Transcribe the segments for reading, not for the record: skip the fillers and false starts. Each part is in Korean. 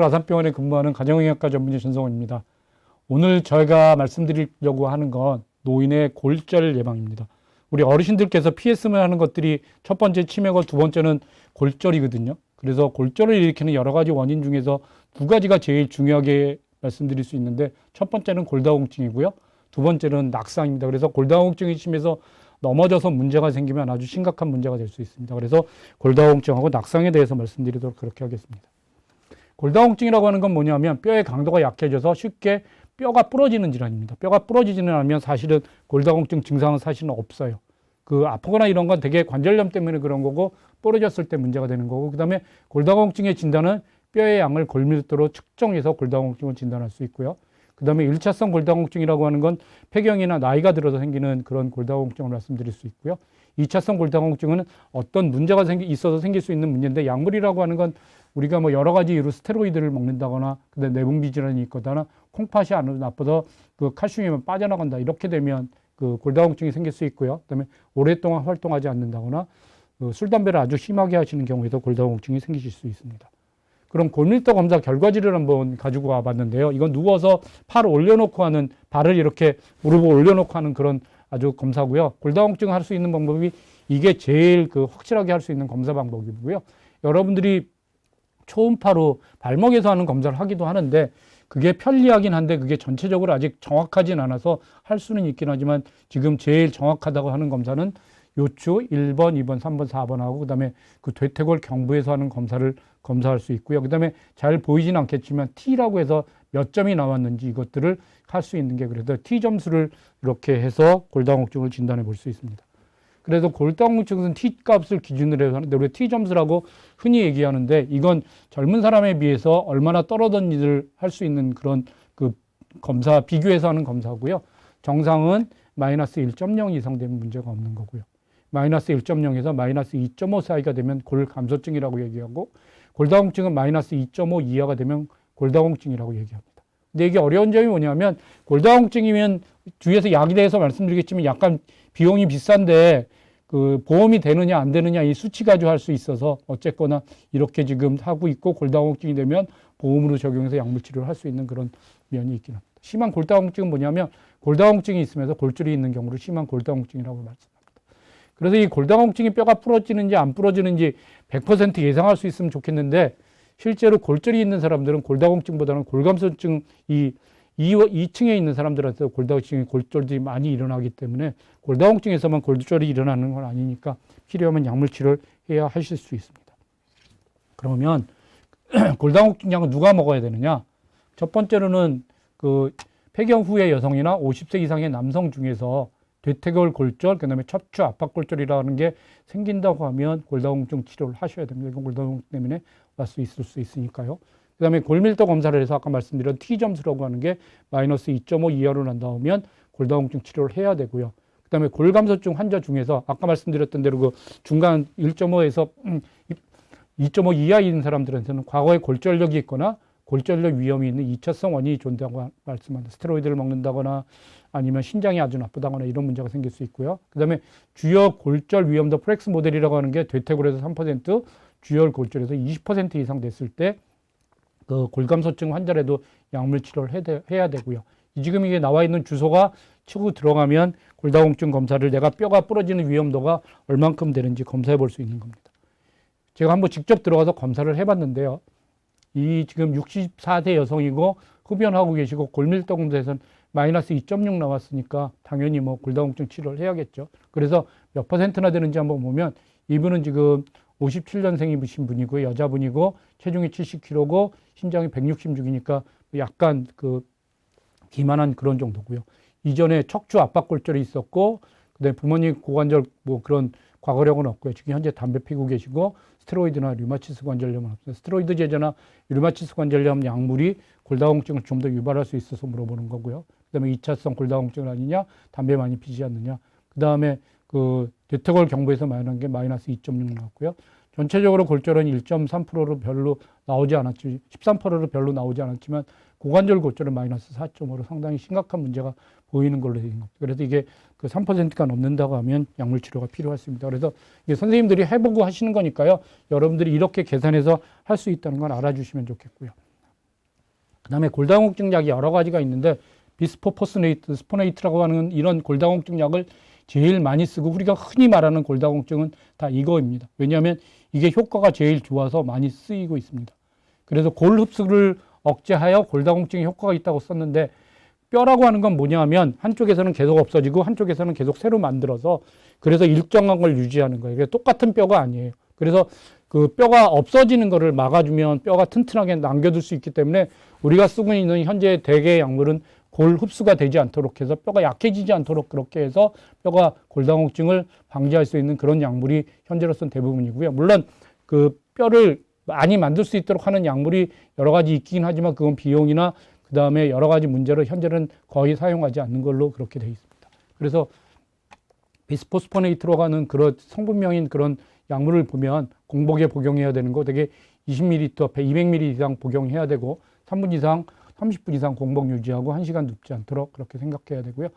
아산병원에 근무하는 가정의학과 전문의 전성원입니다. 오늘 저희가 말씀드리려고 하는 건 노인의 골절 예방입니다. 우리 어르신들께서 피했으면 하는 것들이 첫 번째 치매고 두 번째는 골절이거든요. 그래서 골절을 일으키는 여러 가지 원인 중에서 두 가지가 제일 중요하게 말씀드릴 수 있는데, 첫 번째는 골다공증이고요. 두 번째는 낙상입니다. 그래서 골다공증이 심해서 넘어져서 문제가 생기면 아주 심각한 문제가 될 수 있습니다. 그래서 골다공증하고 낙상에 대해서 말씀드리도록 그렇게 하겠습니다. 골다공증이라고 하는 건 뭐냐면 뼈의 강도가 약해져서 쉽게 뼈가 부러지는 질환입니다. 뼈가 부러지지는 않으면 사실은 골다공증 증상은 사실은 없어요. 아프거나 이런 건 되게 관절염 때문에 그런 거고, 부러졌을 때 문제가 되는 거고, 그 다음에 골다공증의 진단은 뼈의 양을 골밀도로 측정해서 골다공증을 진단할 수 있고요. 그 다음에 1차성 골다공증이라고 하는 건 폐경이나 나이가 들어서 생기는 그런 골다공증을 말씀드릴 수 있고요. 2차성 골다공증은 어떤 문제가 있어서 생길 수 있는 문제인데, 약물이라고 하는 건 우리가 뭐 여러 가지 이유로 스테로이드를 먹는다거나, 그다음에 내분비 질환이 있거나, 콩팥이 안 나빠서 칼슘이 빠져나간다, 이렇게 되면 골다공증이 생길 수 있고요. 그다음에 오랫동안 활동하지 않는다거나, 술, 담배를 아주 심하게 하시는 경우에도 골다공증이 생기실 수 있습니다. 그럼 골밀도 검사 결과지를 한번 가지고 와봤는데요. 이건 누워서 팔을 올려놓고 하는, 발을 이렇게 무릎을 올려놓고 하는 그런 아주 검사고요. 골다공증을 할 수 있는 방법이 이게 제일 확실하게 할 수 있는 검사 방법이고요. 여러분들이 초음파로 발목에서 하는 검사를 하기도 하는데, 그게 편리하긴 한데 그게 전체적으로 아직 정확하진 않아서 할 수는 있긴 하지만, 지금 제일 정확하다고 하는 검사는 요추 1번, 2번, 3번, 4번하고 그다음에 대퇴골 경부에서 하는 검사를 검사할 수 있고요. 그다음에 잘 보이진 않겠지만 T라고 해서 몇 점이 나왔는지 이것들을 할 수 있는 게, 그래서 T 점수를 이렇게 해서 골다공증을 진단해 볼 수 있습니다. 그래서 골다공증은 T 값을 기준으로 해서 하는데, 우리 T 점수라고 흔히 얘기하는데, 이건 젊은 사람에 비해서 얼마나 떨어졌는지를 할 수 있는 그런 검사, 비교해서 하는 검사고요. 정상은 마이너스 1.0 이상 되면 문제가 없는 거고요. 마이너스 1.0에서 마이너스 2.5 사이가 되면 골감소증이라고 얘기하고, 골다공증은 마이너스 2.5 이하가 되면 골다공증이라고 얘기합니다. 근데 이게 어려운 점이 뭐냐면, 골다공증이면 뒤에서 약에 대해서 말씀드리겠지만 약간 비용이 비싼데 보험이 되느냐 안 되느냐 이 수치 가지고 할 수 있어서, 어쨌거나 이렇게 지금 하고 있고, 골다공증이 되면 보험으로 적용해서 약물 치료를 할 수 있는 그런 면이 있긴 합니다. 심한 골다공증은 뭐냐면, 골다공증이 있으면서 골절이 있는 경우를 심한 골다공증이라고 말씀합니다. 그래서 이 골다공증이 뼈가 부러지는지 안 부러지는지 100% 예상할 수 있으면 좋겠는데, 실제로 골절이 있는 사람들은 골다공증보다는 골감소증, 2층에 있는 사람들한테 골절들이 많이 일어나기 때문에, 골다공증에서만 골절이 일어나는 건 아니니까 필요하면 약물 치료를 해야 하실 수 있습니다. 그러면 골다공증 약은 누가 먹어야 되느냐? 첫 번째로는 폐경 후의 여성이나 50세 이상의 남성 중에서 대퇴골 골절, 그다음에 척추 압박 골절이라는 게 생긴다고 하면 골다공증 치료를 하셔야 됩니다. 이건 골다공증 때문에 있을 수 있으니까요. 그다음에 골밀도 검사를 해서 아까 말씀드린 T 점수라고 하는 게 마이너스 2.5 이하로 난다면 골다공증 치료를 해야 되고요. 그다음에 골감소증 환자 중에서 아까 말씀드렸던 대로 중간 1.5에서 2.5 이하인 사람들한테는 과거에 골절력이 있거나 골절력 위험이 있는 2차성 원인이 존재하고 말씀합니다. 스테로이드를 먹는다거나, 아니면 신장이 아주 나쁘다거나 이런 문제가 생길 수 있고요. 그다음에 주요 골절 위험도 프렉스 모델이라고 하는 게 대퇴골에서 3%, 주요 골절에서 20% 이상 됐을 때 골감소증 환자라도 약물 치료를 해야 되고요. 지금 이게 나와 있는 주소가 치고 들어가면 골다공증 검사를 내가 뼈가 부러지는 위험도가 얼만큼 되는지 검사해 볼 수 있는 겁니다. 제가 한번 직접 들어가서 검사를 해봤는데요. 이 지금 64세 여성이고 흡연하고 계시고, 골밀도 검사에서는 마이너스 2.6 나왔으니까 당연히 골다공증 치료를 해야겠죠. 그래서 몇 퍼센트나 되는지 한번 보면, 이분은 지금 57년생이신 분이고 여자분이고 체중이 70kg고 신장이 166이니까 약간 비만한 그런 정도고요. 이전에 척추 압박 골절이 있었고, 그다음에 부모님 고관절 그런 과거력은 없고요. 지금 현재 담배 피우고 계시고, 스테로이드나 류마티스 관절염은 없어요. 스테로이드 제제나 류마티스 관절염 약물이 골다공증을 좀 더 유발할 수 있어서 물어보는 거고요. 그다음에 2차성 골다공증은 아니냐, 담배 많이 피지 않느냐. 그다음에 대퇴골 경부에서 말하는 게 마이너스 2.6 나왔고요. 전체적으로 골절은 1.3%로 별로 나오지 않았지, 13%로 별로 나오지 않았지만, 고관절 골절은 마이너스 4.5로 상당히 심각한 문제가 보이는 걸로 되는 겁니다. 그래서 이게 3%가 넘는다고 하면 약물 치료가 필요하습니다. 그래서 이게 선생님들이 해보고 하시는 거니까요. 여러분들이 이렇게 계산해서 할 수 있다는 걸 알아주시면 좋겠고요. 그다음에 골다공증 약이 여러 가지가 있는데 비스포포스네이트, 스포네이트라고 하는 이런 골다공증 약을 제일 많이 쓰고 우리가 흔히 말하는 골다공증은 다 이거입니다. 왜냐하면 이게 효과가 제일 좋아서 많이 쓰이고 있습니다. 그래서 골 흡수를 억제하여 골다공증에 효과가 있다고 썼는데 뼈라고 하는 건 뭐냐면 한쪽에서는 계속 없어지고 한쪽에서는 계속 새로 만들어서 그래서 일정한 걸 유지하는 거예요. 그래서 똑같은 뼈가 아니에요. 그래서 그 뼈가 없어지는 거를 막아주면 뼈가 튼튼하게 남겨둘 수 있기 때문에 우리가 쓰고 있는 현재 대개의 약물은 골 흡수가 되지 않도록 해서 뼈가 약해지지 않도록 그렇게 해서 뼈가 골다공증을 방지할 수 있는 그런 약물이 현재로서는 대부분이고요. 물론 그 뼈를 많이 만들 수 있도록 하는 약물이 여러 가지 있긴 하지만 그건 비용이나 그 다음에 여러 가지 문제로 현재는 거의 사용하지 않는 걸로 그렇게 되어 있습니다. 그래서 비스포스포네이트로 가는 그런 성분명인 그런 약물을 보면 공복에 복용해야 되는 거 되게 20ml 앞에 200ml 이상 복용해야 되고 3분 이상 30분 이상 공복 유지하고 1시간 눕지 않도록 그렇게 생각해야 되고요.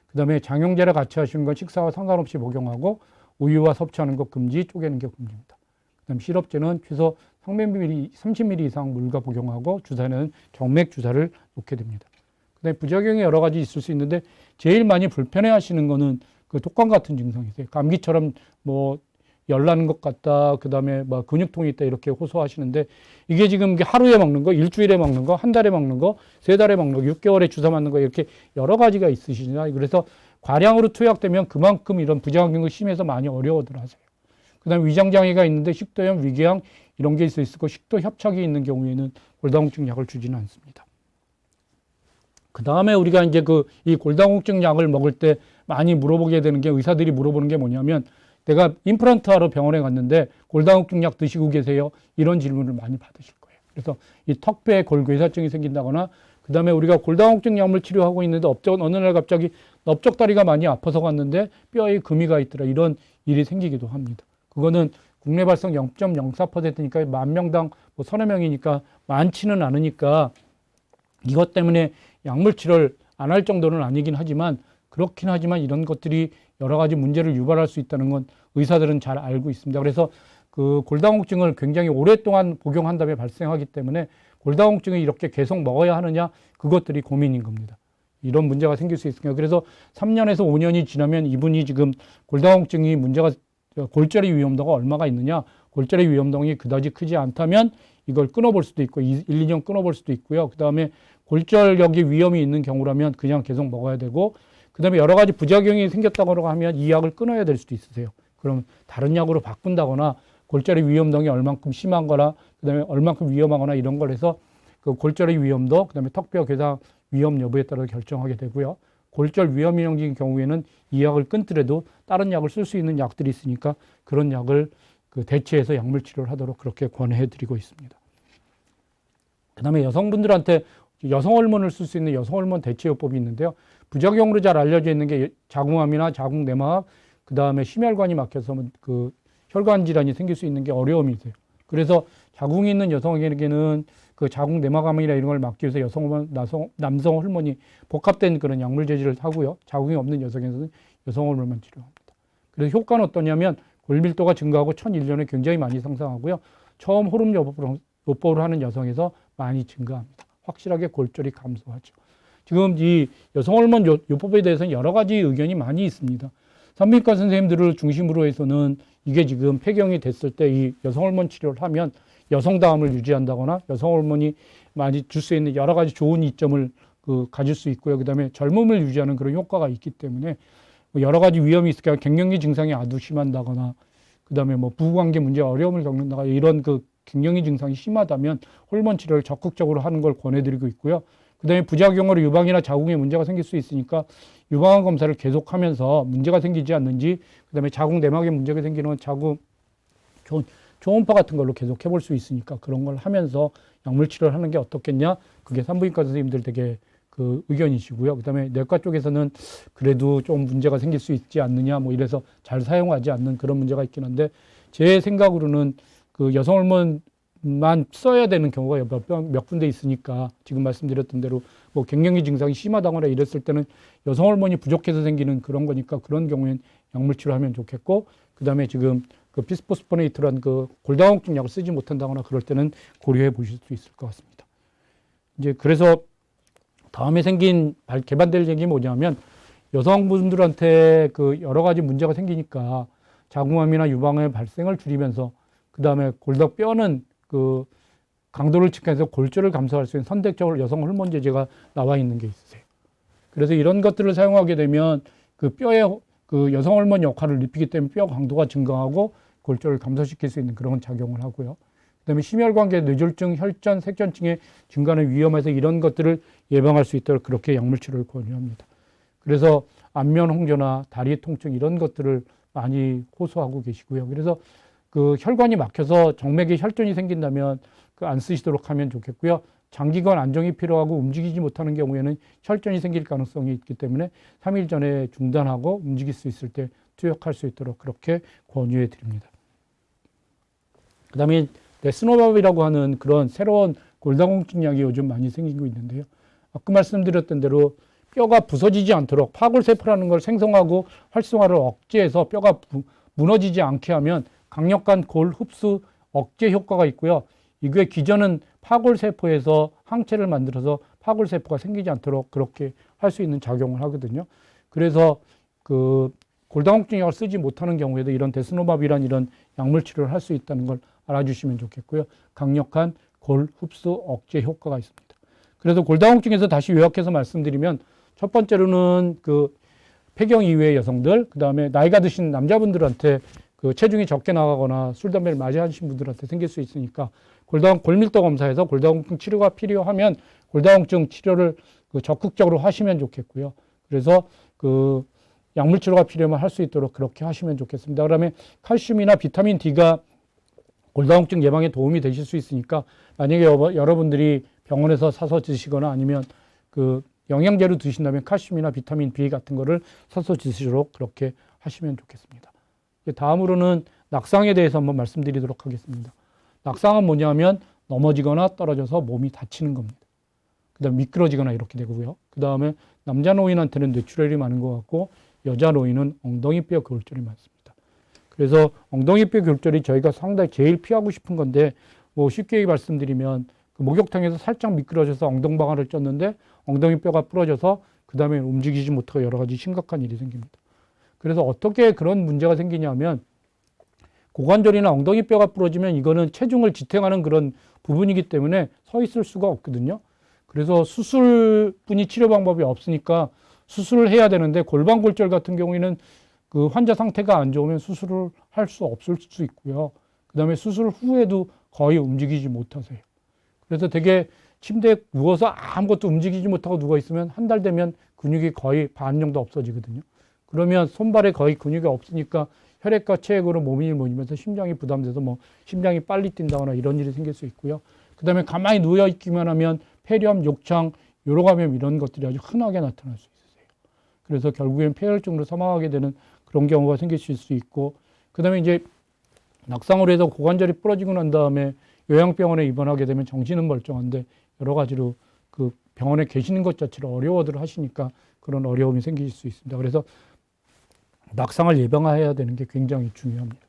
그 다음에 장용제를 같이 하시는 건 식사와 상관없이 복용하고 우유와 섭취하는 것 금지, 쪼개는 게 금지입니다. 그 다음 시럽제는 최소 30ml 이상 물과 복용하고 주사는 정맥 주사를 놓게 됩니다. 그 다음에 부작용이 여러 가지 있을 수 있는데 제일 많이 불편해 하시는 거는 그 독감 같은 증상이 있어요. 감기처럼 뭐 열나는 것 같다. 그 다음에 뭐 근육통이 있다. 이렇게 호소하시는데 이게 지금 하루에 먹는 거, 일주일에 먹는 거, 한 달에 먹는 거, 3달에 먹는 거, 6개월에 주사 맞는 거 이렇게 여러 가지가 있으시잖아요. 그래서 과량으로 투약되면 그만큼 이런 부작용이 심해서 많이 어려워들 하세요. 그 다음에 위장장애가 있는데 식도염, 위궤양 이런 게 있을 수 있고 식도 협착이 있는 경우에는 골다공증 약을 주지는 않습니다. 그 다음에 우리가 이제 이 골다공증 약을 먹을 때 많이 물어보게 되는 게 의사들이 물어보는 게 뭐냐면 내가 임플란트 하러 병원에 갔는데 골다공증 약 드시고 계세요? 이런 질문을 많이 받으실 거예요. 그래서 이 턱뼈에 골괴사증이 생긴다거나 그 다음에 우리가 골다공증 약물 치료하고 있는데 어느 날 갑자기 넓적다리가 많이 아파서 갔는데 뼈에 금이 가 있더라. 이런 일이 생기기도 합니다. 그거는 국내 발생 0.04%니까 10,000명당 뭐 서너 명이니까 많지는 않으니까 이것 때문에 약물 치료를 안 할 정도는 아니긴 하지만 그렇긴 하지만 이런 것들이 여러 가지 문제를 유발할 수 있다는 건 의사들은 잘 알고 있습니다. 그래서 그 골다공증을 굉장히 오랫동안 복용한 다음에 발생하기 때문에 골다공증을 이렇게 계속 먹어야 하느냐 그것들이 고민인 겁니다. 이런 문제가 생길 수 있으니까 그래서 3년에서 5년이 지나면 이분이 지금 골다공증이 문제가 골절의 위험도가 얼마가 있느냐 골절의 위험도가 그다지 크지 않다면 이걸 끊어볼 수도 있고 1, 2년 끊어볼 수도 있고요. 그 다음에 골절력의 위험이 있는 경우라면 그냥 계속 먹어야 되고 그 다음에 여러 가지 부작용이 생겼다고 하면 이 약을 끊어야 될 수도 있으세요. 그럼 다른 약으로 바꾼다거나 골절의 위험도가 얼만큼 심한거나 그 다음에 얼만큼 위험하거나 이런 걸 해서 그 골절의 위험도 그 다음에 턱뼈 괴사 위험 여부에 따라 결정하게 되고요. 골절 위험인형적인 경우에는 이 약을 끊더라도 다른 약을 쓸 수 있는 약들이 있으니까 그런 약을 대체해서 약물 치료를 하도록 그렇게 권해 드리고 있습니다. 그 다음에 여성분들한테 여성 호르몬을 쓸 수 있는 여성 호르몬 대체요법이 있는데요. 부작용으로 잘 알려져 있는 게 자궁암이나 자궁내막암, 그 다음에 심혈관이 막혀서 그 혈관 질환이 생길 수 있는 게 어려움이 있어요. 그래서 자궁이 있는 여성에게는 그 자궁내막암이나 이런 걸 막기 위해서 남성 호르몬이 복합된 그런 약물 제지를 하고요. 자궁이 없는 여성에서는 여성 호르몬만 치료합니다. 그래서 효과는 어떠냐면 골밀도가 증가하고 1001년에 굉장히 많이 상승하고요. 처음 호르몬 요법을 하는 여성에서 많이 증가합니다. 확실하게 골절이 감소하죠. 지금 이 여성 호르몬 요법에 대해서는 여러 가지 의견이 많이 있습니다. 산부인과 선생님들을 중심으로 해서는 이게 지금 폐경이 됐을 때 이 여성 호르몬 치료를 하면 여성다움을 유지한다거나 여성 호르몬이 많이 줄 수 있는 여러 가지 좋은 이점을 가질 수 있고요. 그 다음에 젊음을 유지하는 그런 효과가 있기 때문에 여러 가지 위험이 있으니까 갱년기 증상이 아주 심한다거나 그 다음에 뭐 부부관계 문제 어려움을 겪는다거나 이런 갱년기 증상이 심하다면 호르몬 치료를 적극적으로 하는 걸 권해드리고 있고요. 그 다음에 부작용으로 유방이나 자궁에 문제가 생길 수 있으니까 유방암 검사를 계속하면서 문제가 생기지 않는지 그 다음에 자궁 내막에 문제가 생기는 자궁 초음파 같은 걸로 계속 해볼 수 있으니까 그런 걸 하면서 약물 치료를 하는 게 어떻겠냐 그게 산부인과 선생님들 되게 의견이시고요. 그 다음에 내과 쪽에서는 그래도 좀 문제가 생길 수 있지 않느냐 뭐 이래서 잘 사용하지 않는 그런 문제가 있긴 한데 제 생각으로는 여성 호르몬만 써야 되는 경우가 몇 군데 있으니까 지금 말씀드렸던 대로 뭐 갱년기 증상이 심하다거나 이랬을 때는 여성 호르몬이 부족해서 생기는 그런 거니까 그런 경우엔 약물 치료하면 좋겠고 그 다음에 지금 비스포스포네이트라는 골다공증 약을 쓰지 못한다거나 그럴 때는 고려해 보실 수 있을 것 같습니다. 이제 그래서 다음에 개발될 얘기 뭐냐면 여성분들한테 그 여러 가지 문제가 생기니까 자궁암이나 유방암의 발생을 줄이면서 그 다음에 골다뼈는 그 강도를 측정해서 골절을 감소할 수 있는 선택적으로 여성 호르몬 제제가 나와 있는 게 있으세요. 그래서 이런 것들을 사용하게 되면 그 뼈에 그 여성 호르몬 역할을 입히기 때문에 뼈 강도가 증가하고 골절을 감소시킬 수 있는 그런 작용을 하고요. 그다음에 심혈관계 뇌졸중, 혈전, 색전증의 증가는 위험해서 이런 것들을 예방할 수 있도록 그렇게 약물 치료를 권유합니다. 그래서 안면 홍조나 다리 통증 이런 것들을 많이 호소하고 계시고요. 그래서 그 혈관이 막혀서 정맥에 혈전이 생긴다면 그 안 쓰시도록 하면 좋겠고요. 장기간 안정이 필요하고 움직이지 못하는 경우에는 혈전이 생길 가능성이 있기 때문에 3일 전에 중단하고 움직일 수 있을 때 투약할 수 있도록 그렇게 권유해 드립니다. 그 다음에 데스노밥이라고 하는 그런 새로운 골다공증 약이 요즘 많이 생기고 있는데요. 아까 말씀드렸던 대로 뼈가 부서지지 않도록 파골세포라는 걸 생성하고 활성화를 억제해서 뼈가 무너지지 않게 하면 강력한 골 흡수 억제 효과가 있고요. 이게 기전은 파골세포에서 항체를 만들어서 파골세포가 생기지 않도록 그렇게 할 수 있는 작용을 하거든요. 그래서 그 골다공증 약을 쓰지 못하는 경우에도 이런 데스노밥이란 이런 약물 치료를 할 수 있다는 걸 알아주시면 좋겠고요. 강력한 골 흡수 억제 효과가 있습니다. 그래서 골다공증에서 다시 요약해서 말씀드리면 첫 번째로는 그 폐경 이후의 여성들, 그 다음에 나이가 드신 남자분들한테 그 체중이 적게 나가거나 술, 담배를 많이 하신 분들한테 생길 수 있으니까 골밀도 검사에서 골다공증 치료가 필요하면 골다공증 치료를 그 적극적으로 하시면 좋겠고요. 그래서 그 약물 치료가 필요하면 할 수 있도록 그렇게 하시면 좋겠습니다. 그다음에 칼슘이나 비타민 D가 골다공증 예방에 도움이 되실 수 있으니까 만약에 여러분들이 병원에서 사서 드시거나 아니면 그 영양제로 드신다면 칼슘이나 비타민 B 같은 거를 사서 드시도록 그렇게 하시면 좋겠습니다. 다음으로는 낙상에 대해서 한번 말씀드리도록 하겠습니다. 낙상은 뭐냐면 넘어지거나 떨어져서 몸이 다치는 겁니다. 그 다음에 미끄러지거나 이렇게 되고요. 그 다음에 남자 노인한테는 뇌출혈이 많은 것 같고 여자 노인은 엉덩이뼈 골절이 많습니다. 그래서 엉덩이뼈 골절이 저희가 상당히 제일 피하고 싶은 건데 뭐 쉽게 말씀드리면 그 목욕탕에서 살짝 미끄러져서 엉덩방아를 쪘는데 엉덩이뼈가 부러져서 그 다음에 움직이지 못하고 여러 가지 심각한 일이 생깁니다. 그래서 어떻게 그런 문제가 생기냐면 고관절이나 엉덩이뼈가 부러지면 이거는 체중을 지탱하는 그런 부분이기 때문에 서 있을 수가 없거든요. 그래서 수술뿐이 치료 방법이 없으니까 수술을 해야 되는데 골반골절 같은 경우에는 그 환자 상태가 안 좋으면 수술을 할 수 없을 수 있고요. 그 다음에 수술 후에도 거의 움직이지 못하세요. 그래서 되게 침대에 누워서 아무것도 움직이지 못하고 누워 있으면 한 달 되면 근육이 거의 반 정도 없어지거든요. 그러면 손발에 거의 근육이 없으니까 혈액과 체액으로 몸이 모이면서 심장이 부담돼서 뭐 심장이 빨리 뛴다거나 이런 일이 생길 수 있고요. 그 다음에 가만히 누워 있기만 하면 폐렴, 욕창, 요로감염 이런 것들이 아주 흔하게 나타날 수 있으세요. 그래서 결국엔 폐혈증으로 사망하게 되는 그런 경우가 생기실 수 있고, 그 다음에 이제 낙상으로 해서 고관절이 부러지고 난 다음에 요양병원에 입원하게 되면 정신은 멀쩡한데 여러 가지로 그 병원에 계시는 것 자체를 어려워들 하시니까 그런 어려움이 생길 수 있습니다. 그래서 낙상을 예방해야 되는 게 굉장히 중요합니다.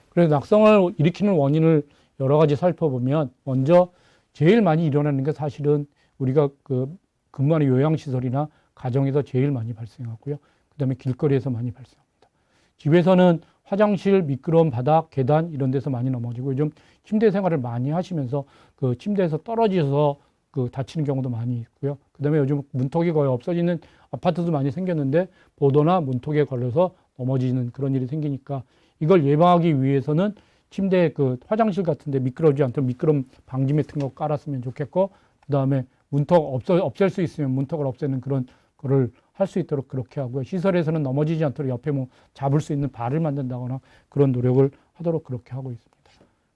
그래서 낙상을 일으키는 원인을 여러 가지 살펴보면 먼저 제일 많이 일어나는 게 사실은 우리가 그 근무하는 요양시설이나 가정에서 제일 많이 발생하고요. 그 다음에 길거리에서 많이 발생합니다. 집에서는 화장실, 미끄러운 바닥, 계단 이런 데서 많이 넘어지고 요즘 침대 생활을 많이 하시면서 그 침대에서 떨어져서 그 다치는 경우도 많이 있고요. 그 다음에 요즘 문턱이 거의 없어지는 아파트도 많이 생겼는데 보도나 문턱에 걸려서 넘어지는 그런 일이 생기니까 이걸 예방하기 위해서는 침대 그 화장실 같은 데 미끄러지지 않도록 미끄럼 방지 매트 거 깔았으면 좋겠고, 그 다음에 문턱 없앨 수 있으면 문턱을 없애는 그런 거를 할 수 있도록 그렇게 하고요. 시설에서는 넘어지지 않도록 옆에 뭐 잡을 수 있는 발을 만든다거나 그런 노력을 하도록 그렇게 하고 있습니다.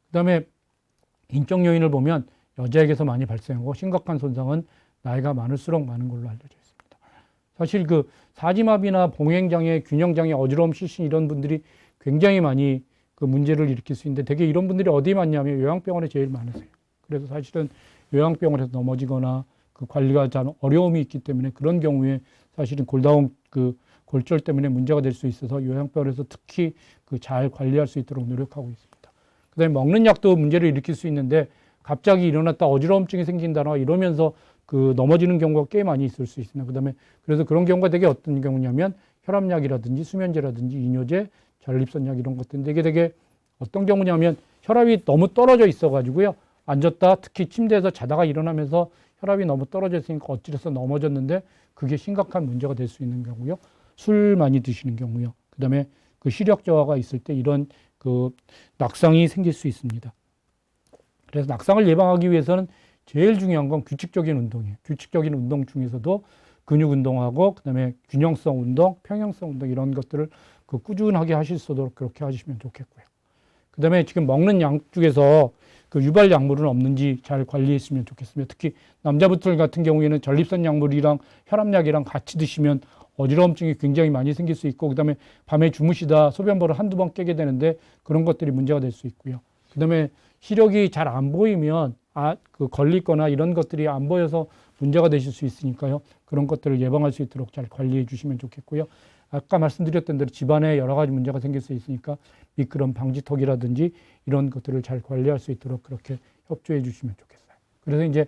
그 다음에 인적 요인을 보면 여자에게서 많이 발생하고 심각한 손상은 나이가 많을수록 많은 걸로 알려져 있습니다. 사실 그 사지마비나 봉행장애, 균형장애, 어지러움, 실신 이런 분들이 굉장히 많이 그 문제를 일으킬 수 있는데 되게 이런 분들이 어디 많냐면 요양병원에 제일 많으세요. 그래서 사실은 요양병원에서 넘어지거나 그 관리가 잘 어려움이 있기 때문에 그런 경우에 사실은 골절 때문에 문제가 될 수 있어서 요양병원에서 특히 그 잘 관리할 수 있도록 노력하고 있습니다. 그다음에 먹는 약도 문제를 일으킬 수 있는데 갑자기 일어났다 어지러움증이 생긴다거나 이러면서 그 넘어지는 경우가 꽤 많이 있을 수 있습니다. 그다음에 그래서 그런 경우가 되게 어떤 경우냐면 혈압약이라든지 수면제라든지 이뇨제, 전립선약 이런 것들인데 이게 되게 어떤 경우냐면 혈압이 너무 떨어져 있어가지고요. 앉았다 특히 침대에서 자다가 일어나면서 혈압이 너무 떨어져 있으니까 어찌해서 넘어졌는데 그게 심각한 문제가 될 수 있는 경우요. 술 많이 드시는 경우요. 그다음에 그 시력 저하가 있을 때 이런 그 낙상이 생길 수 있습니다. 그래서 낙상을 예방하기 위해서는 제일 중요한 건 규칙적인 운동이에요. 규칙적인 운동 중에서도 근육 운동하고 그다음에 균형성 운동, 평형성 운동 이런 것들을 그 꾸준하게 하실 수 있도록 그렇게 하시면 좋겠고요. 그다음에 지금 먹는 양 중에서 그 유발 약물은 없는지 잘 관리했으면 좋겠습니다. 특히 남자분들 같은 경우에는 전립선 약물이랑 혈압약이랑 같이 드시면 어지러움증이 굉장히 많이 생길 수 있고 그다음에 밤에 주무시다 소변보를 한두 번 깨게 되는데 그런 것들이 문제가 될 수 있고요. 그다음에 시력이 잘 안 보이면 그 걸리거나 이런 것들이 안 보여서 문제가 되실 수 있으니까요. 그런 것들을 예방할 수 있도록 잘 관리해 주시면 좋겠고요. 아까 말씀드렸던 대로 집안에 여러 가지 문제가 생길 수 있으니까 미끄럼 방지턱이라든지 이런 것들을 잘 관리할 수 있도록 그렇게 협조해 주시면 좋겠어요. 그래서 이제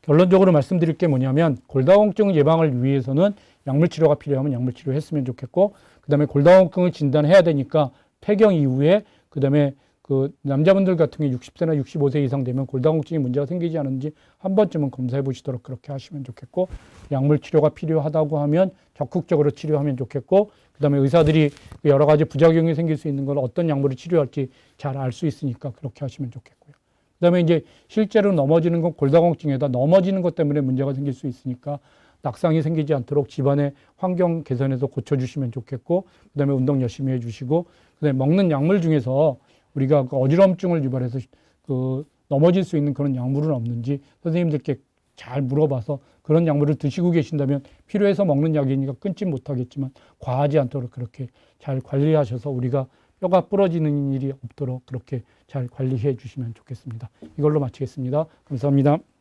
결론적으로 말씀드릴 게 뭐냐면 골다공증 예방을 위해서는 약물 치료가 필요하면 약물 치료했으면 좋겠고 그다음에 골다공증을 진단해야 되니까 폐경 이후에 그다음에 그 남자분들 같은 경우 60세나 65세 이상 되면 골다공증이 문제가 생기지 않은지 한 번쯤은 검사해 보시도록 그렇게 하시면 좋겠고 약물 치료가 필요하다고 하면 적극적으로 치료하면 좋겠고 그다음에 의사들이 여러 가지 부작용이 생길 수 있는 걸 어떤 약물을 치료할지 잘 알 수 있으니까 그렇게 하시면 좋겠고요. 그다음에 이제 실제로 넘어지는 건 골다공증에다 넘어지는 것 때문에 문제가 생길 수 있으니까 낙상이 생기지 않도록 집안의 환경 개선해서 고쳐주시면 좋겠고 그다음에 운동 열심히 해주시고 그다음에 먹는 약물 중에서 우리가 그 어지럼증을 유발해서 그 넘어질 수 있는 그런 약물은 없는지 선생님들께 잘 물어봐서 그런 약물을 드시고 계신다면 필요해서 먹는 약이니까 끊지 못하겠지만 과하지 않도록 그렇게 잘 관리하셔서 우리가 뼈가 부러지는 일이 없도록 그렇게 잘 관리해 주시면 좋겠습니다. 이걸로 마치겠습니다. 감사합니다.